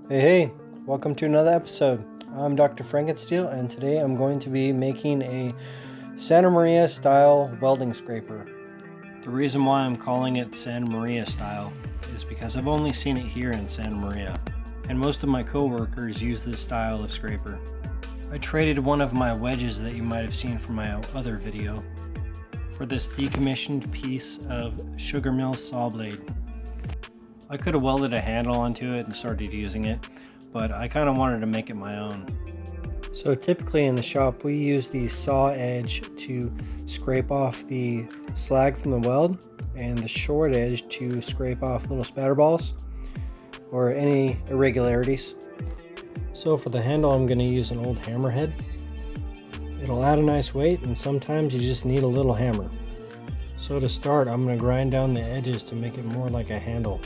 Hey, welcome to another episode. I'm Dr. Frankensteel, and today I'm going to be making a Santa Maria style welding scraper. The reason why I'm calling it Santa Maria style is because I've only seen it here in Santa Maria, and most of my coworkers use this style of scraper. I traded one of my wedges that you might have seen from my other video for this decommissioned piece of sugermill saw blade. I could have welded a handle onto it and started using it, but I kind of wanted to make it my own. So typically in the shop we use the saw edge to scrape off the slag from the weld and the short edge to scrape off little spatter balls or any irregularities. So for the handle I'm going to use an old hammerhead. It'll add a nice weight, and sometimes you just need a little hammer. So to start, I'm going to grind down the edges to make it more like a handle.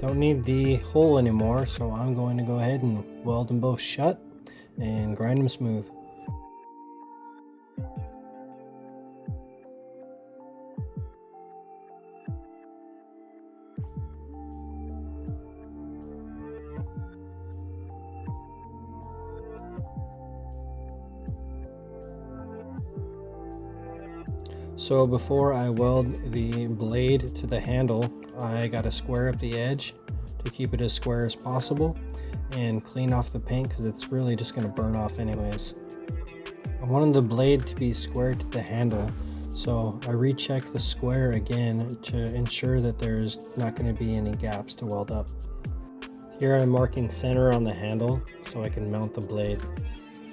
Don't need the hole anymore, so I'm going to go ahead and weld them both shut and grind them smooth. So before I weld the blade to the handle, I got to square up the edge to keep it as square as possible and clean off the paint because it's really just going to burn off anyways. I wanted the blade to be square to the handle, so I recheck the square again to ensure that there's not going to be any gaps to weld up. Here I'm marking center on the handle so I can mount the blade.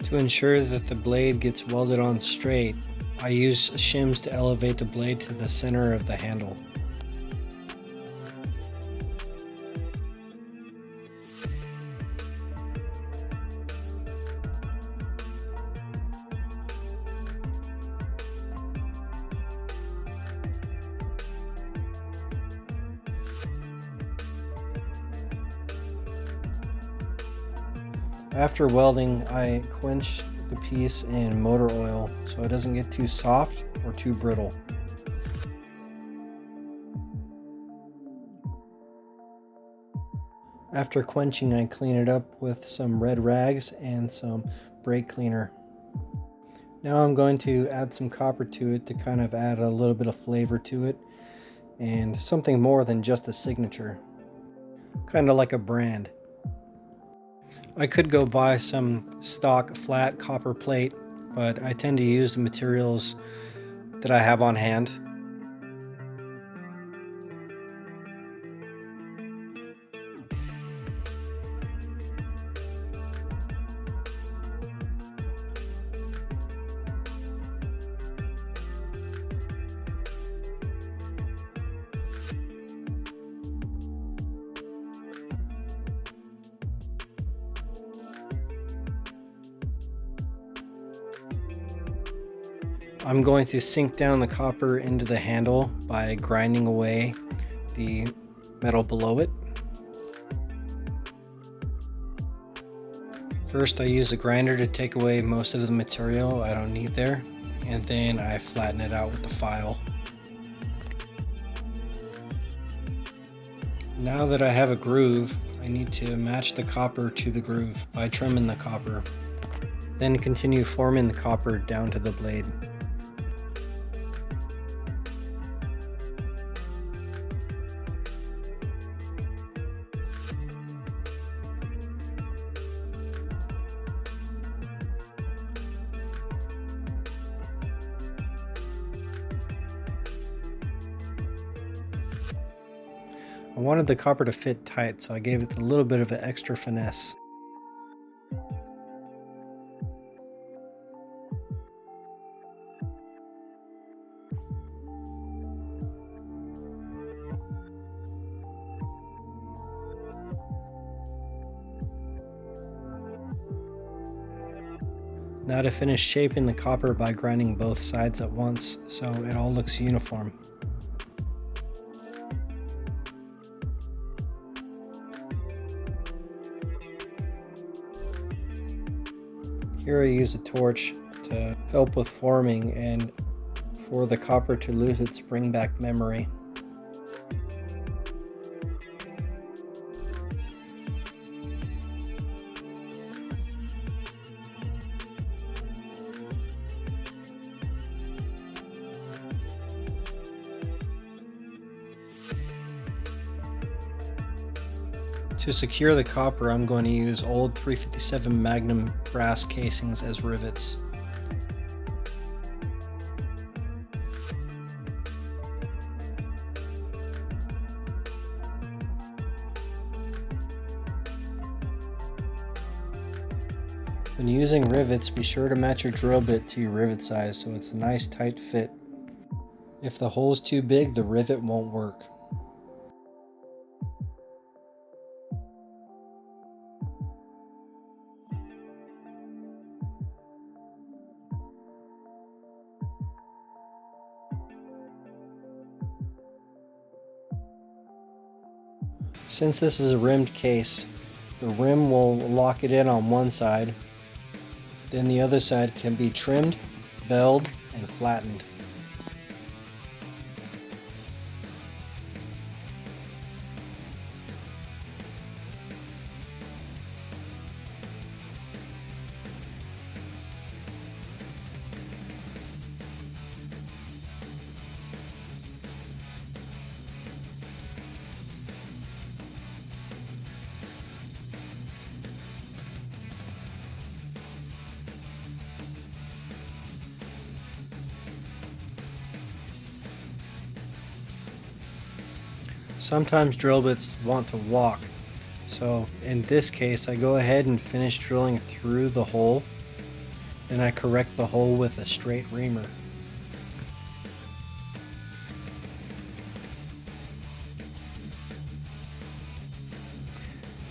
To ensure that the blade gets welded on straight, I use shims to elevate the blade to the center of the handle. After welding, I quench the piece in motor oil so it doesn't get too soft or too brittle. After quenching, I clean it up with some red rags and some brake cleaner. Now I'm going to add some copper to it to kind of add a little bit of flavor to it and something more than just a signature, kind of like a brand. I could go buy some stock flat copper plate, but I tend to use the materials that I have on hand. I'm going to sink down the copper into the handle by grinding away the metal below it. First I use a grinder to take away most of the material I don't need there, and then I flatten it out with the file. Now that I have a groove, I need to match the copper to the groove by trimming the copper. Then continue forming the copper down to the blade. I wanted the copper to fit tight, so I gave it a little bit of an extra finesse. Now to finish shaping the copper by grinding both sides at once so it all looks uniform. Here I use a torch to help with forming and for the copper to lose its spring back memory. To secure the copper, I'm going to use old 357 Magnum brass casings as rivets. When using rivets, be sure to match your drill bit to your rivet size so it's a nice tight fit. If the hole is too big, the rivet won't work. Since this is a rimmed case, the rim will lock it in on one side, then the other side can be trimmed, belled, and flattened. Sometimes drill bits want to walk, so in this case I go ahead and finish drilling through the hole, then I correct the hole with a straight reamer.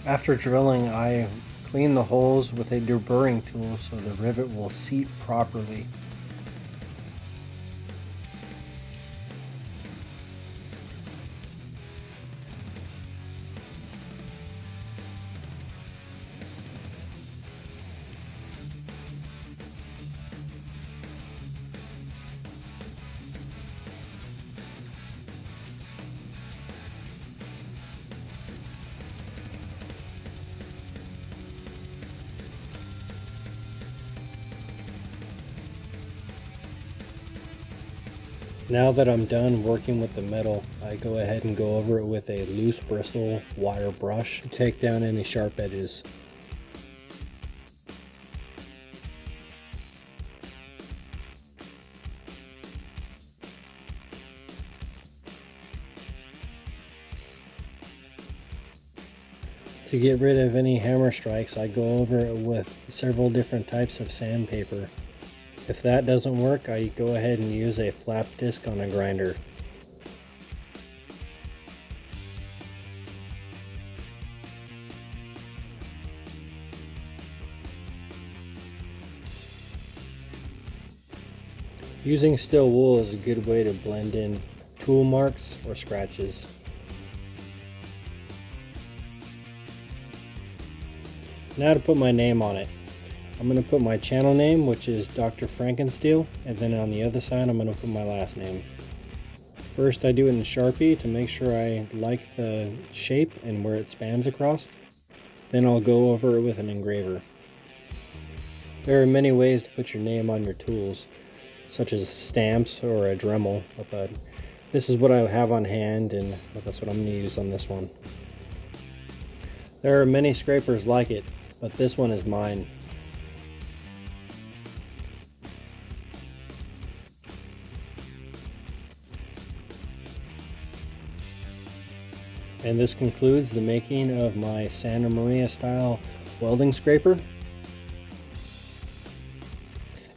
After drilling, I clean the holes with a deburring tool so the rivet will seat properly. Now that I'm done working with the metal, I go ahead and go over it with a loose bristle wire brush to take down any sharp edges. To get rid of any hammer strikes, I go over it with several different types of sandpaper. If that doesn't work, I go ahead and use a flap disc on a grinder. Using steel wool is a good way to blend in tool marks or scratches. Now to put my name on it. I'm going to put my channel name, which is Dr. Frankensteel, and then on the other side I'm going to put my last name. First I do it in Sharpie to make sure I like the shape and where it spans across. Then I'll go over it with an engraver. There are many ways to put your name on your tools, such as stamps or a Dremel, but this is what I have on hand and that's what I'm going to use on this one. There are many scrapers like it, but this one is mine. And this concludes the making of my Santa Maria style welding scraper.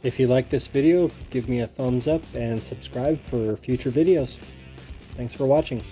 If you like this video, give me a thumbs up and subscribe for future videos. Thanks for watching.